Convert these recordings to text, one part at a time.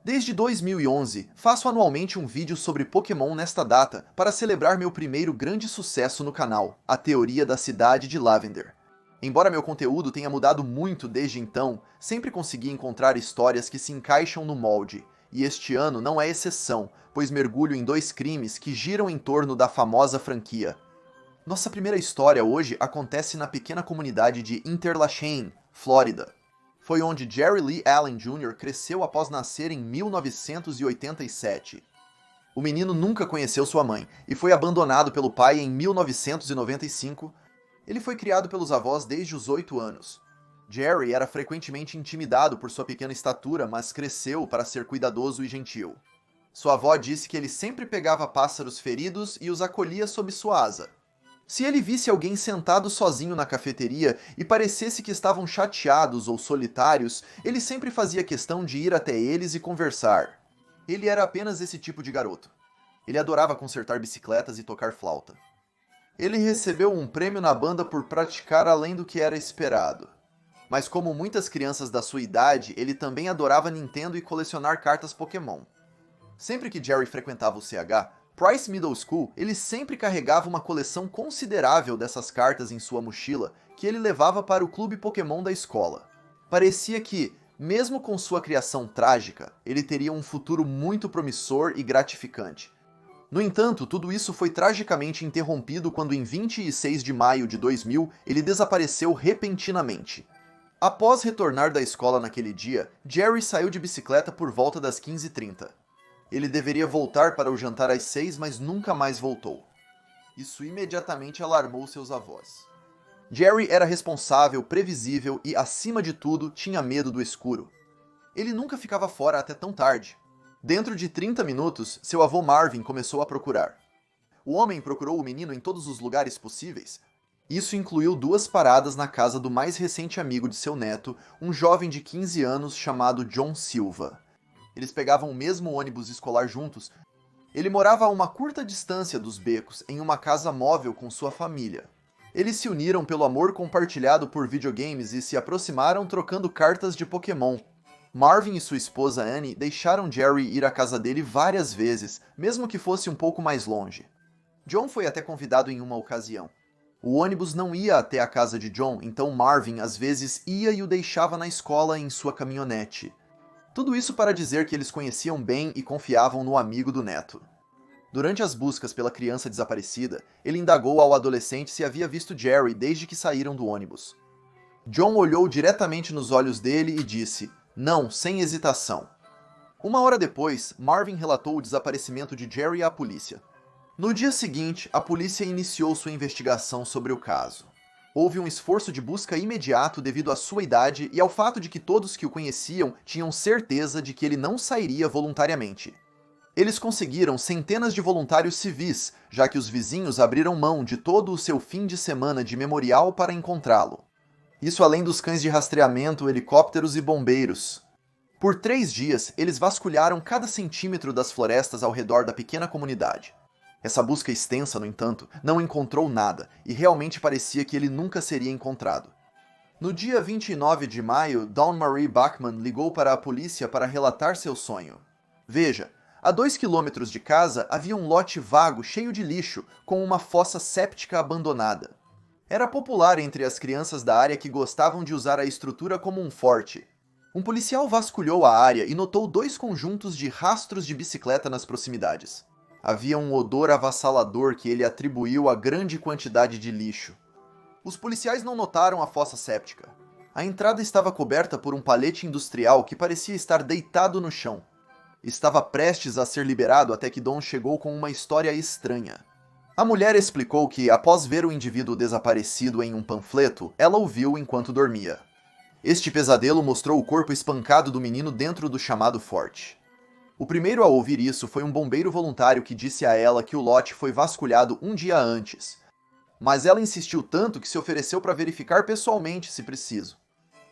Desde 2011, faço anualmente um vídeo sobre Pokémon nesta data para celebrar meu primeiro grande sucesso no canal, a teoria da cidade de Lavender. Embora meu conteúdo tenha mudado muito desde então, sempre consegui encontrar histórias que se encaixam no molde, e este ano não é exceção, pois mergulho em dois crimes que giram em torno da famosa franquia. Nossa primeira história hoje acontece na pequena comunidade de Interlachen, Flórida. Foi onde Jerry Lee Allen Jr. cresceu após nascer em 1987. O menino nunca conheceu sua mãe e foi abandonado pelo pai em 1995. Ele foi criado pelos avós desde os 8 anos. Jerry era frequentemente intimidado por sua pequena estatura, mas cresceu para ser cuidadoso e gentil. Sua avó disse que ele sempre pegava pássaros feridos e os acolhia sob sua asa. Se ele visse alguém sentado sozinho na cafeteria e parecesse que estavam chateados ou solitários, ele sempre fazia questão de ir até eles e conversar. Ele era apenas esse tipo de garoto. Ele adorava consertar bicicletas e tocar flauta. Ele recebeu um prêmio na banda por praticar além do que era esperado. Mas como muitas crianças da sua idade, ele também adorava Nintendo e colecionar cartas Pokémon. Sempre que Jerry frequentava o CH, Price Middle School, ele sempre carregava uma coleção considerável dessas cartas em sua mochila, que ele levava para o clube Pokémon da escola. Parecia que, mesmo com sua criação trágica, ele teria um futuro muito promissor e gratificante. No entanto, tudo isso foi tragicamente interrompido quando em 26 de maio de 2000 ele desapareceu repentinamente. Após retornar da escola naquele dia, Jerry saiu de bicicleta por volta das 15h30. Ele deveria voltar para o jantar às 6, mas nunca mais voltou. Isso imediatamente alarmou seus avós. Jerry era responsável, previsível e, acima de tudo, tinha medo do escuro. Ele nunca ficava fora até tão tarde. Dentro de 30 minutos, seu avô Marvin começou a procurar. O homem procurou o menino em todos os lugares possíveis. Isso incluiu 2 paradas na casa do mais recente amigo de seu neto, um jovem de 15 anos chamado John Silva. Eles pegavam o mesmo ônibus escolar juntos. Ele morava a uma curta distância dos becos, em uma casa móvel com sua família. Eles se uniram pelo amor compartilhado por videogames e se aproximaram trocando cartas de Pokémon. Marvin e sua esposa Annie deixaram Jerry ir à casa dele várias vezes, mesmo que fosse um pouco mais longe. John foi até convidado em uma ocasião. O ônibus não ia até a casa de John, então Marvin às vezes ia e o deixava na escola em sua caminhonete. Tudo isso para dizer que eles conheciam bem e confiavam no amigo do neto. Durante as buscas pela criança desaparecida, ele indagou ao adolescente se havia visto Jerry desde que saíram do ônibus. John olhou diretamente nos olhos dele e disse, não, sem hesitação. Uma hora depois, Marvin relatou o desaparecimento de Jerry à polícia. No dia seguinte, a polícia iniciou sua investigação sobre o caso. Houve um esforço de busca imediato devido à sua idade e ao fato de que todos que o conheciam tinham certeza de que ele não sairia voluntariamente. Eles conseguiram centenas de voluntários civis, já que os vizinhos abriram mão de todo o seu fim de semana de memorial para encontrá-lo. Isso além dos cães de rastreamento, helicópteros e bombeiros. Por 3 dias, eles vasculharam cada centímetro das florestas ao redor da pequena comunidade. Essa busca extensa, no entanto, não encontrou nada, e realmente parecia que ele nunca seria encontrado. No dia 29 de maio, Dawn Marie Bachman ligou para a polícia para relatar seu sonho. Veja, a 2 quilômetros de casa havia um lote vago cheio de lixo, com uma fossa séptica abandonada. Era popular entre as crianças da área que gostavam de usar a estrutura como um forte. Um policial vasculhou a área e notou 2 conjuntos de rastros de bicicleta nas proximidades. Havia um odor avassalador que ele atribuiu à grande quantidade de lixo. Os policiais não notaram a fossa séptica. A entrada estava coberta por um palete industrial que parecia estar deitado no chão. Estava prestes a ser liberado até que Dawn chegou com uma história estranha. A mulher explicou que, após ver o indivíduo desaparecido em um panfleto, ela o viu enquanto dormia. Este pesadelo mostrou o corpo espancado do menino dentro do chamado forte. O primeiro a ouvir isso foi um bombeiro voluntário que disse a ela que o lote foi vasculhado um dia antes. Mas ela insistiu tanto que se ofereceu para verificar pessoalmente se preciso.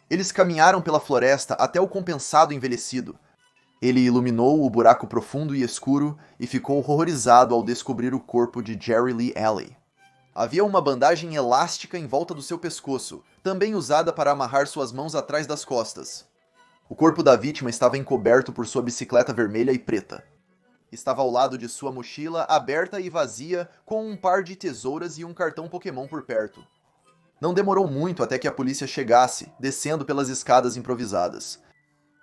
Eles caminharam pela floresta até o compensado envelhecido. Ele iluminou o buraco profundo e escuro e ficou horrorizado ao descobrir o corpo de Jerry Lee Alley. Havia uma bandagem elástica em volta do seu pescoço, também usada para amarrar suas mãos atrás das costas. O corpo da vítima estava encoberto por sua bicicleta vermelha e preta. Estava ao lado de sua mochila, aberta e vazia, com um par de tesouras e um cartão Pokémon por perto. Não demorou muito até que a polícia chegasse, descendo pelas escadas improvisadas.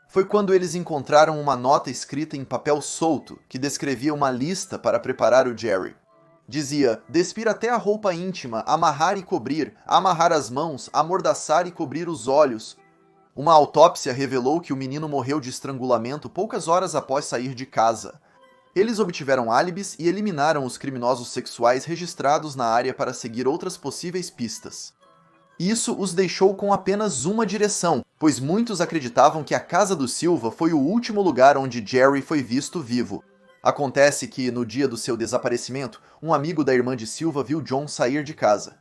Foi quando eles encontraram uma nota escrita em papel solto que descrevia uma lista para preparar o Jerry. Dizia: despir até a roupa íntima, amarrar e cobrir, amarrar as mãos, amordaçar e cobrir os olhos. Uma autópsia revelou que o menino morreu de estrangulamento poucas horas após sair de casa. Eles obtiveram álibis e eliminaram os criminosos sexuais registrados na área para seguir outras possíveis pistas. Isso os deixou com apenas uma direção, pois muitos acreditavam que a casa do Silva foi o último lugar onde Jerry foi visto vivo. Acontece que, no dia do seu desaparecimento, um amigo da irmã de Silva viu John sair de casa.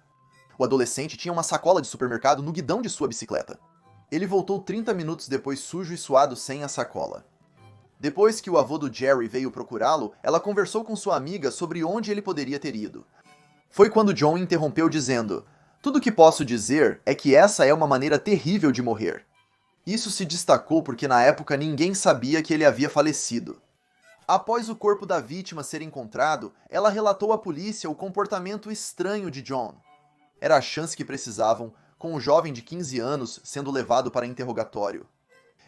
O adolescente tinha uma sacola de supermercado no guidão de sua bicicleta. Ele voltou 30 minutos depois sujo e suado sem a sacola. Depois que o avô do Jerry veio procurá-lo, ela conversou com sua amiga sobre onde ele poderia ter ido. Foi quando John interrompeu dizendo: tudo o que posso dizer é que essa é uma maneira terrível de morrer. Isso se destacou porque na época ninguém sabia que ele havia falecido. Após o corpo da vítima ser encontrado, ela relatou à polícia o comportamento estranho de John. Era a chance que precisavam, com o jovem de 15 anos sendo levado para interrogatório.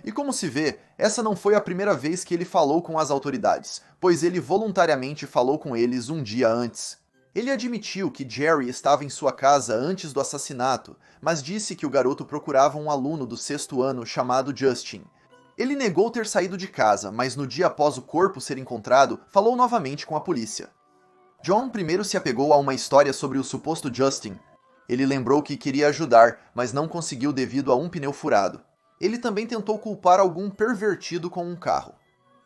E como se vê, essa não foi a primeira vez que ele falou com as autoridades, pois ele voluntariamente falou com eles um dia antes. Ele admitiu que Jerry estava em sua casa antes do assassinato, mas disse que o garoto procurava um aluno do 6º ano chamado Justin. Ele negou ter saído de casa, mas no dia após o corpo ser encontrado, falou novamente com a polícia. John primeiro se apegou a uma história sobre o suposto Justin. Ele lembrou que queria ajudar, mas não conseguiu devido a um pneu furado. Ele também tentou culpar algum pervertido com um carro.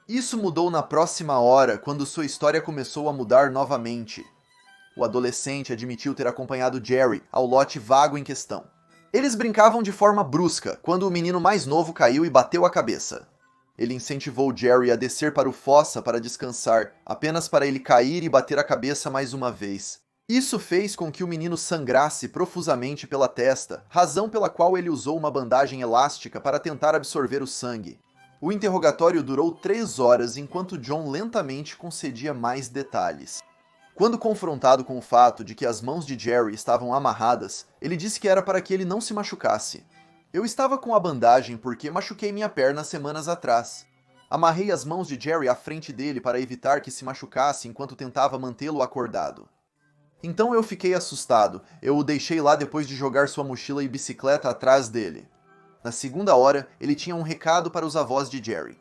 Isso mudou na próxima hora, quando sua história começou a mudar novamente. O adolescente admitiu ter acompanhado Jerry ao lote vago em questão. Eles brincavam de forma brusca, quando o menino mais novo caiu e bateu a cabeça. Ele incentivou Jerry a descer para o fossa para descansar, apenas para ele cair e bater a cabeça mais uma vez. Isso fez com que o menino sangrasse profusamente pela testa, razão pela qual ele usou uma bandagem elástica para tentar absorver o sangue. O interrogatório durou 3 horas enquanto John lentamente concedia mais detalhes. Quando confrontado com o fato de que as mãos de Jerry estavam amarradas, ele disse que era para que ele não se machucasse. Eu estava com a bandagem porque machuquei minha perna semanas atrás. Amarrei as mãos de Jerry à frente dele para evitar que se machucasse enquanto tentava mantê-lo acordado. Então eu fiquei assustado. Eu o deixei lá depois de jogar sua mochila e bicicleta atrás dele. Na segunda hora, ele tinha um recado para os avós de Jerry.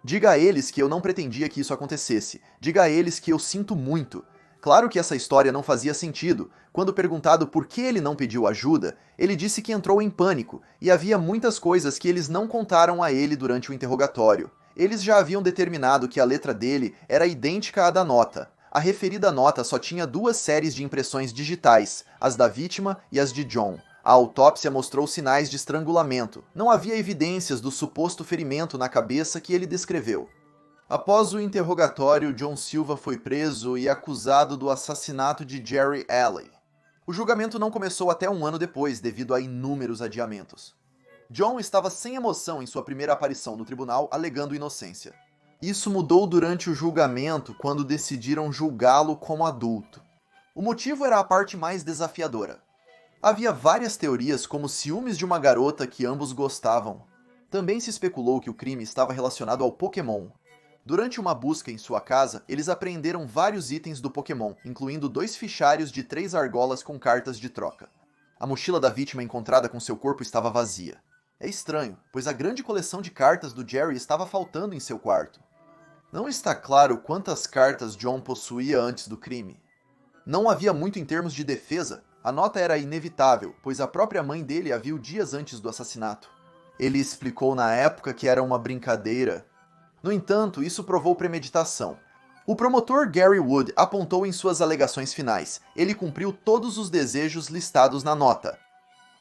Diga a eles que eu não pretendia que isso acontecesse. Diga a eles que eu sinto muito. Claro que essa história não fazia sentido. Quando perguntado por que ele não pediu ajuda, ele disse que entrou em pânico e havia muitas coisas que eles não contaram a ele durante o interrogatório. Eles já haviam determinado que a letra dele era idêntica à da nota. A referida nota só tinha 2 séries de impressões digitais, as da vítima e as de John. A autópsia mostrou sinais de estrangulamento. Não havia evidências do suposto ferimento na cabeça que ele descreveu. Após o interrogatório, John Silva foi preso e acusado do assassinato de Jerry Alley. O julgamento não começou até 1 ano depois, devido a inúmeros adiamentos. John estava sem emoção em sua primeira aparição no tribunal, alegando inocência. Isso mudou durante o julgamento, quando decidiram julgá-lo como adulto. O motivo era a parte mais desafiadora. Havia várias teorias como ciúmes de uma garota que ambos gostavam. Também se especulou que o crime estava relacionado ao Pokémon. Durante uma busca em sua casa, eles apreenderam vários itens do Pokémon, incluindo 2 fichários de 3 argolas com cartas de troca. A mochila da vítima encontrada com seu corpo estava vazia. É estranho, pois a grande coleção de cartas do Jerry estava faltando em seu quarto. Não está claro quantas cartas John possuía antes do crime. Não havia muito em termos de defesa. A nota era inevitável, pois a própria mãe dele a viu dias antes do assassinato. Ele explicou na época que era uma brincadeira. No entanto, isso provou premeditação. O promotor Gary Wood apontou em suas alegações finais. Ele cumpriu todos os desejos listados na nota.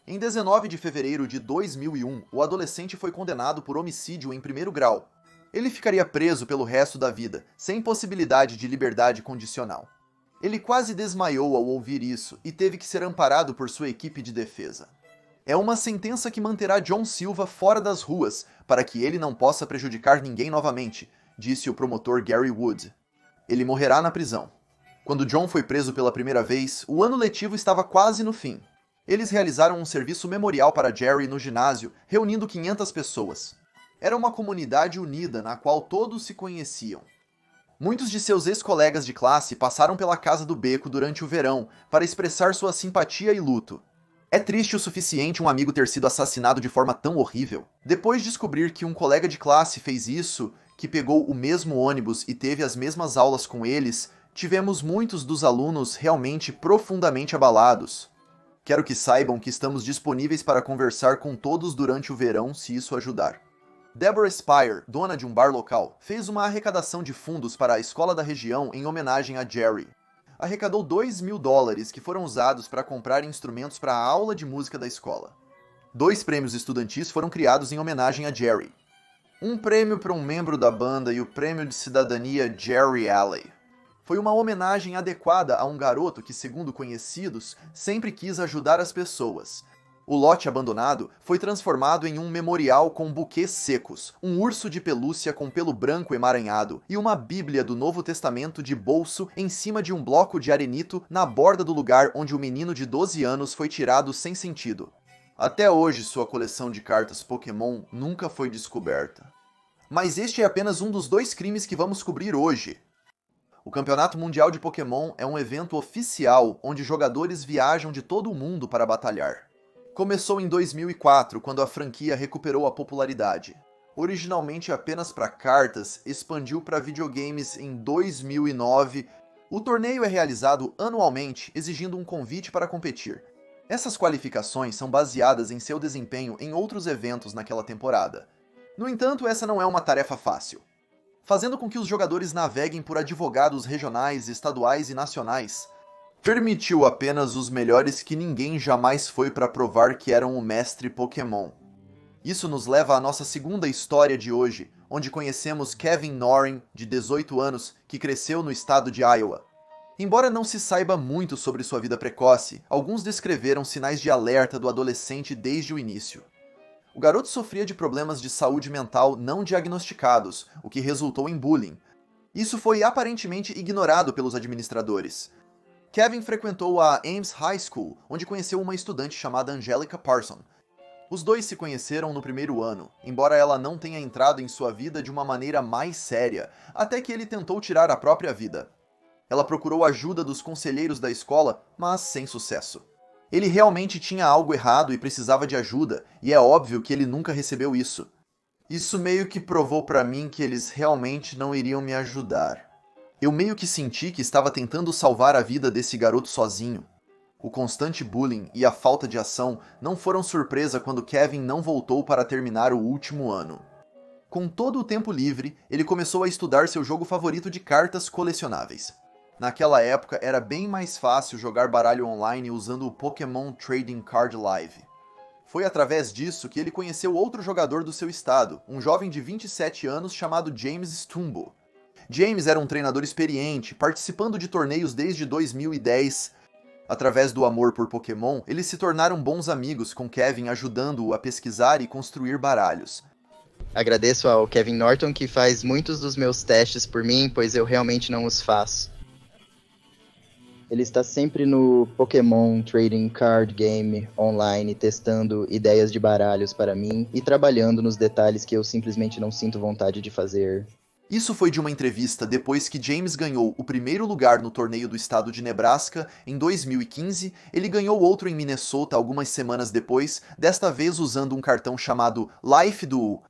Em 19 de fevereiro de 2001, o adolescente foi condenado por homicídio em 1º grau. Ele ficaria preso pelo resto da vida, sem possibilidade de liberdade condicional. Ele quase desmaiou ao ouvir isso e teve que ser amparado por sua equipe de defesa. É uma sentença que manterá John Silva fora das ruas, para que ele não possa prejudicar ninguém novamente, disse o promotor Gary Wood. Ele morrerá na prisão. Quando John foi preso pela primeira vez, o ano letivo estava quase no fim. Eles realizaram um serviço memorial para Jerry no ginásio, reunindo 500 pessoas. Era uma comunidade unida na qual todos se conheciam. Muitos de seus ex-colegas de classe passaram pela casa do beco durante o verão para expressar sua simpatia e luto. É triste o suficiente um amigo ter sido assassinado de forma tão horrível. Depois de descobrir que um colega de classe fez isso, que pegou o mesmo ônibus e teve as mesmas aulas com eles, tivemos muitos dos alunos realmente profundamente abalados. Quero que saibam que estamos disponíveis para conversar com todos durante o verão, se isso ajudar. Deborah Spire, dona de um bar local, fez uma arrecadação de fundos para a escola da região em homenagem a Jerry. Arrecadou $2.000 que foram usados para comprar instrumentos para a aula de música da escola. 2 prêmios estudantis foram criados em homenagem a Jerry. Um prêmio para um membro da banda e o prêmio de cidadania Jerry Alley. Foi uma homenagem adequada a um garoto que, segundo conhecidos, sempre quis ajudar as pessoas. O lote abandonado foi transformado em um memorial com buquês secos, um urso de pelúcia com pelo branco emaranhado e uma Bíblia do Novo Testamento de bolso em cima de um bloco de arenito na borda do lugar onde o menino de 12 anos foi tirado sem sentido. Até hoje, sua coleção de cartas Pokémon nunca foi descoberta. Mas este é apenas um dos 2 crimes que vamos cobrir hoje. O Campeonato Mundial de Pokémon é um evento oficial onde jogadores viajam de todo o mundo para batalhar. Começou em 2004, quando a franquia recuperou a popularidade. Originalmente apenas para cartas, expandiu para videogames em 2009. O torneio é realizado anualmente, exigindo um convite para competir. Essas qualificações são baseadas em seu desempenho em outros eventos naquela temporada. No entanto, essa não é uma tarefa fácil. Fazendo com que os jogadores naveguem por advogados regionais, estaduais e nacionais, permitiu apenas os melhores que ninguém jamais foi para provar que eram o mestre Pokémon. Isso nos leva à nossa segunda história de hoje, onde conhecemos Kevin Noren, de 18 anos, que cresceu no estado de Iowa. Embora não se saiba muito sobre sua vida precoce, alguns descreveram sinais de alerta do adolescente desde o início. O garoto sofria de problemas de saúde mental não diagnosticados, o que resultou em bullying. Isso foi aparentemente ignorado pelos administradores. Kevin frequentou a Ames High School, onde conheceu uma estudante chamada Angelica Parson. Os dois se conheceram no primeiro ano, embora ela não tenha entrado em sua vida de uma maneira mais séria, até que ele tentou tirar a própria vida. Ela procurou ajuda dos conselheiros da escola, mas sem sucesso. Ele realmente tinha algo errado e precisava de ajuda, e é óbvio que ele nunca recebeu isso. Isso meio que provou pra mim que eles realmente não iriam me ajudar. Eu meio que senti que estava tentando salvar a vida desse garoto sozinho. O constante bullying e a falta de ação não foram surpresa quando Kevin não voltou para terminar o último ano. Com todo o tempo livre, ele começou a estudar seu jogo favorito de cartas colecionáveis. Naquela época era bem mais fácil jogar baralho online usando o Pokémon Trading Card Live. Foi através disso que ele conheceu outro jogador do seu estado, um jovem de 27 anos chamado James Stumbo. James era um treinador experiente, participando de torneios desde 2010. Através do amor por Pokémon, eles se tornaram bons amigos, com Kevin ajudando-o a pesquisar e construir baralhos. Agradeço ao Kevin Norton, que faz muitos dos meus testes por mim, pois eu realmente não os faço. Ele está sempre no Pokémon Trading Card Game online, testando ideias de baralhos para mim e trabalhando nos detalhes que eu simplesmente não sinto vontade de fazer. Isso foi de uma entrevista depois que James ganhou o primeiro lugar no torneio do estado de Nebraska em 2015. Ele ganhou outro em Minnesota algumas semanas depois, desta vez usando um cartão chamado Life do...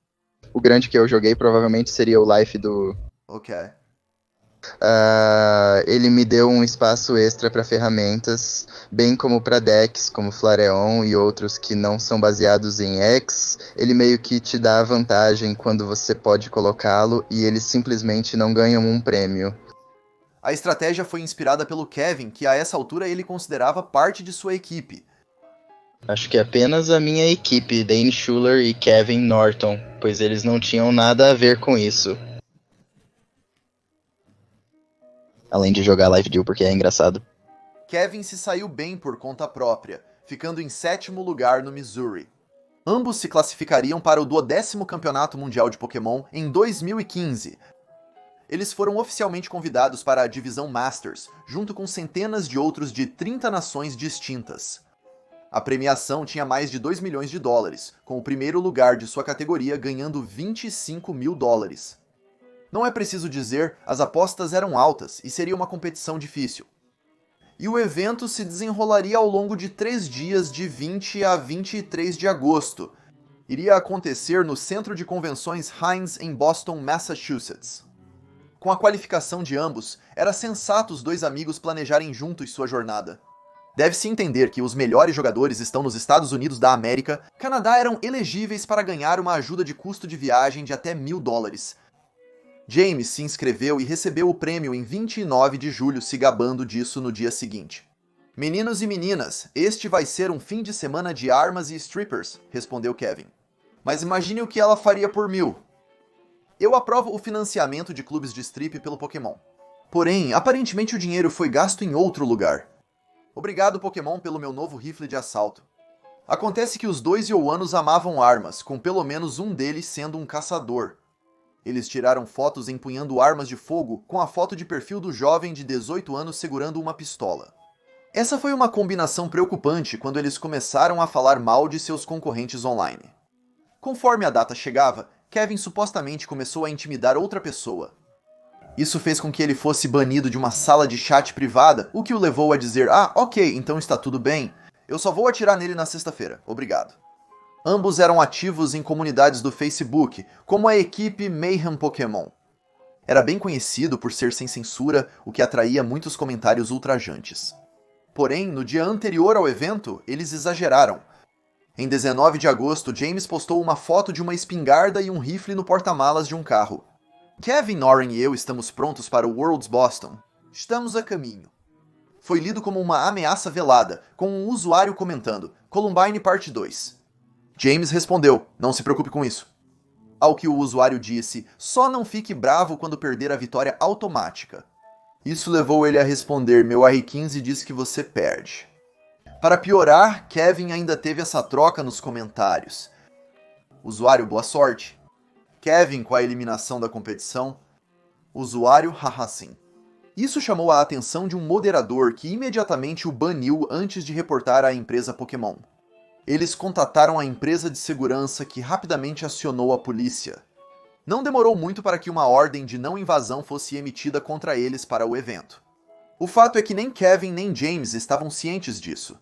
O grande que eu joguei provavelmente seria o Life do... Ok. Ele me deu um espaço extra para ferramentas, bem como para decks como Flareon e outros que não são baseados em X. Ele meio que te dá vantagem quando você pode colocá-lo e eles simplesmente não ganham um prêmio. A estratégia foi inspirada pelo Kevin, que a essa altura ele considerava parte de sua equipe. Acho que apenas a minha equipe, Dane Schuller e Kevin Norton, pois eles não tinham nada a ver com isso. Além de jogar Live Deal porque é engraçado. Kevin se saiu bem por conta própria. ficando em 7º lugar no Missouri. Ambos se classificariam para o 12º Campeonato Mundial de Pokémon em 2015. Eles foram oficialmente convidados para a divisão Masters, junto com centenas de outros de 30 nações distintas. A premiação tinha mais de 2 milhões de dólares, com o primeiro lugar de sua categoria ganhando 25 mil dólares. Não é preciso dizer, as apostas eram altas e seria uma competição difícil. E o evento se desenrolaria ao longo de 3 dias de 20 a 23 de agosto. Iria acontecer no Centro de Convenções Heinz em Boston, Massachusetts. Com a qualificação de ambos, era sensato os dois amigos planejarem juntos sua jornada. Deve-se entender que os melhores jogadores estão nos Estados Unidos da América. Canadá eram elegíveis para ganhar uma ajuda de custo de viagem de até 1.000 dólares. James se inscreveu e recebeu o prêmio em 29 de julho, se gabando disso no dia seguinte. Meninos e meninas, este vai ser um fim de semana de armas e strippers, respondeu Kevin. Mas imagine o que ela faria por 1.000. Eu aprovo o financiamento de clubes de strip pelo Pokémon. Porém, aparentemente o dinheiro foi gasto em outro lugar. Obrigado, Pokémon, pelo meu novo rifle de assalto. Acontece que os dois Youanos amavam armas, com pelo menos um deles sendo um caçador. Eles tiraram fotos empunhando armas de fogo com a foto de perfil do jovem de 18 anos segurando uma pistola. Essa foi uma combinação preocupante quando eles começaram a falar mal de seus concorrentes online. Conforme a data chegava, Kevin supostamente começou a intimidar outra pessoa. Isso fez com que ele fosse banido de uma sala de chat privada, o que o levou a dizer: ok, então está tudo bem, eu só vou atirar nele na sexta-feira, obrigado. Ambos eram ativos em comunidades do Facebook, como a equipe Mayhem Pokémon. Era bem conhecido por ser sem censura, o que atraía muitos comentários ultrajantes. Porém, no dia anterior ao evento, eles exageraram. Em 19 de agosto, James postou uma foto de uma espingarda e um rifle no porta-malas de um carro. Kevin, Norrin e eu estamos prontos para o Worlds Boston. Estamos a caminho. Foi lido como uma ameaça velada, com um usuário comentando: Columbine Parte 2. James respondeu: não se preocupe com isso. Ao que o usuário disse: só não fique bravo quando perder a vitória automática. Isso levou ele a responder: meu R15 diz que você perde. Para piorar, Kevin ainda teve essa troca nos comentários. Usuário, boa sorte. Kevin com a eliminação da competição. Usuário, haha sim. Isso chamou a atenção de um moderador que imediatamente o baniu antes de reportar à empresa Pokémon. Eles contataram a empresa de segurança que rapidamente acionou a polícia. Não demorou muito para que uma ordem de não invasão fosse emitida contra eles para o evento. O fato é que nem Kevin nem James estavam cientes disso.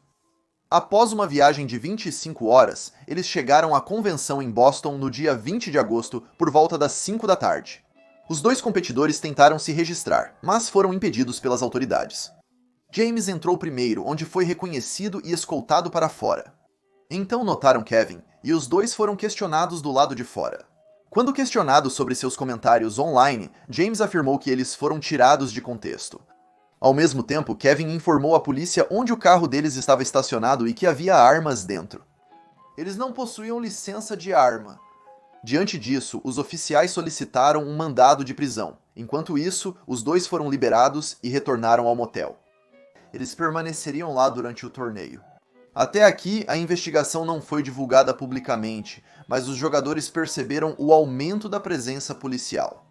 Após uma viagem de 25 horas, eles chegaram à convenção em Boston no dia 20 de agosto, por volta das 5 da tarde. Os dois competidores tentaram se registrar, mas foram impedidos pelas autoridades. James entrou primeiro, onde foi reconhecido e escoltado para fora. Então notaram Kevin, e os dois foram questionados do lado de fora. Quando questionado sobre seus comentários online, James afirmou que eles foram tirados de contexto. Ao mesmo tempo, Kevin informou à polícia onde o carro deles estava estacionado e que havia armas dentro. Eles não possuíam licença de arma. Diante disso, os oficiais solicitaram um mandado de prisão. Enquanto isso, os dois foram liberados e retornaram ao motel. Eles permaneceriam lá durante o torneio. Até aqui, a investigação não foi divulgada publicamente, mas os jogadores perceberam o aumento da presença policial.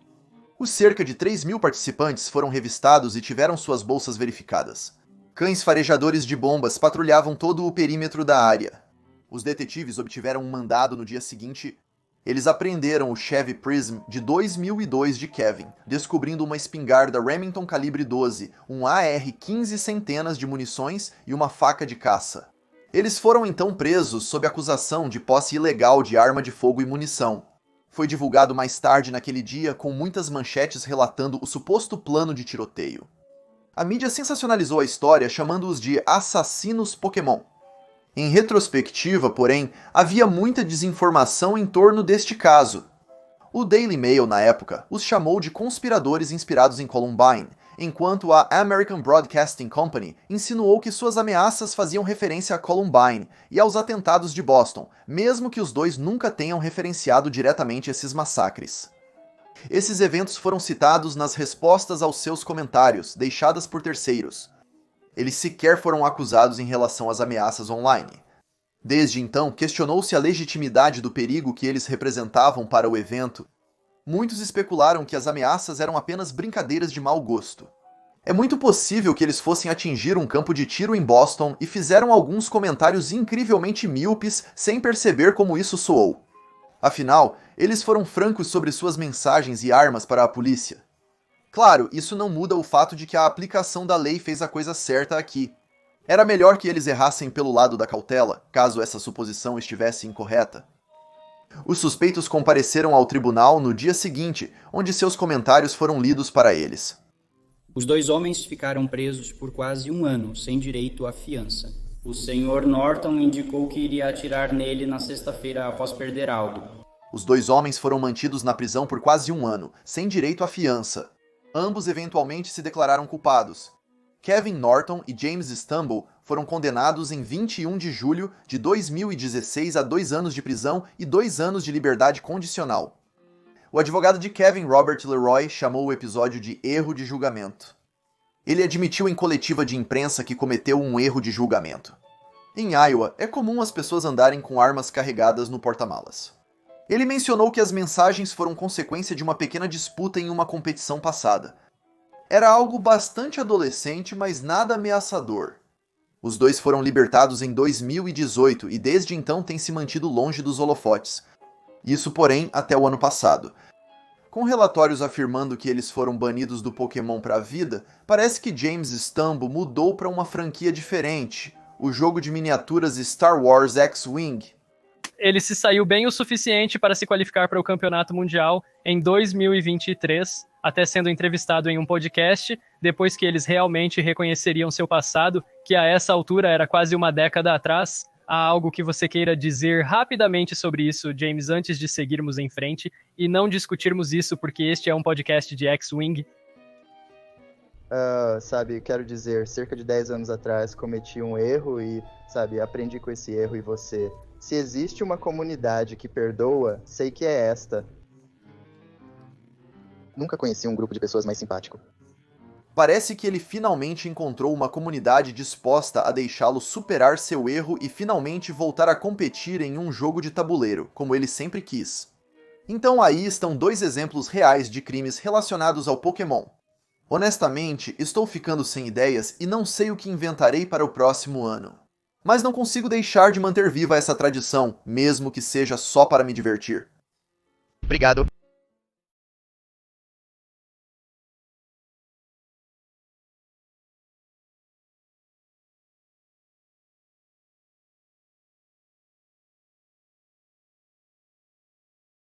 Os cerca de 3.000 participantes foram revistados e tiveram suas bolsas verificadas. Cães farejadores de bombas patrulhavam todo o perímetro da área. Os detetives obtiveram um mandado no dia seguinte. Eles apreenderam o Chevy Prism de 2002 de Kevin, descobrindo uma espingarda Remington calibre 12, um AR-15 centenas de munições e uma faca de caça. Eles foram então presos sob acusação de posse ilegal de arma de fogo e munição. Foi divulgado mais tarde naquele dia com muitas manchetes relatando o suposto plano de tiroteio. A mídia sensacionalizou a história chamando-os de assassinos Pokémon. Em retrospectiva, porém, havia muita desinformação em torno deste caso. O Daily Mail, na época, os chamou de conspiradores inspirados em Columbine, enquanto a American Broadcasting Company insinuou que suas ameaças faziam referência a Columbine e aos atentados de Boston, mesmo que os dois nunca tenham referenciado diretamente esses massacres. Esses eventos foram citados nas respostas aos seus comentários, deixadas por terceiros. Eles sequer foram acusados em relação às ameaças online. Desde então, questionou-se a legitimidade do perigo que eles representavam para o evento. Muitos especularam que as ameaças eram apenas brincadeiras de mau gosto. É muito possível que eles fossem atingir um campo de tiro em Boston e fizeram alguns comentários incrivelmente míopes sem perceber como isso soou. Afinal, eles foram francos sobre suas mensagens e armas para a polícia. Claro, isso não muda o fato de que a aplicação da lei fez a coisa certa aqui. Era melhor que eles errassem pelo lado da cautela, caso essa suposição estivesse incorreta. Os suspeitos compareceram ao tribunal no dia seguinte, onde seus comentários foram lidos para eles. Os 2 homens ficaram presos por quase 1 ano, sem direito à fiança. O Sr. Norton indicou que iria atirar nele na sexta-feira após perder algo. Os 2 homens foram mantidos na prisão por quase 1 ano, sem direito à fiança. Ambos eventualmente se declararam culpados. Kevin Norton e James Stumble foram condenados em 21 de julho de 2016 a 2 anos de prisão e 2 anos de liberdade condicional. O advogado de Kevin, Robert Leroy, chamou o episódio de erro de julgamento. Ele admitiu em coletiva de imprensa que cometeu um erro de julgamento. Em Iowa, é comum as pessoas andarem com armas carregadas no porta-malas. Ele mencionou que as mensagens foram consequência de uma pequena disputa em uma competição passada. Era algo bastante adolescente, mas nada ameaçador. Os 2 foram libertados em 2018 e desde então têm se mantido longe dos holofotes. Isso, porém, até o ano passado. Com relatórios afirmando que eles foram banidos do Pokémon para a vida, parece que James Stumble mudou para uma franquia diferente, o jogo de miniaturas Star Wars X-Wing. Ele se saiu bem o suficiente para se qualificar para o Campeonato Mundial em 2023, até sendo entrevistado em um podcast, depois que eles realmente reconheceriam seu passado, que a essa altura era quase uma década atrás. Há algo que você queira dizer rapidamente sobre isso, James, antes de seguirmos em frente e não discutirmos isso, porque este é um podcast de X-Wing? Quero dizer, cerca de 10 anos atrás cometi um erro e, aprendi com esse erro e você... Se existe uma comunidade que perdoa, sei que é esta. Nunca conheci um grupo de pessoas mais simpático. Parece que ele finalmente encontrou uma comunidade disposta a deixá-lo superar seu erro e finalmente voltar a competir em um jogo de tabuleiro, como ele sempre quis. Então aí estão 2 exemplos reais de crimes relacionados ao Pokémon. Honestamente, estou ficando sem ideias e não sei o que inventarei para o próximo ano. Mas não consigo deixar de manter viva essa tradição, mesmo que seja só para me divertir. Obrigado.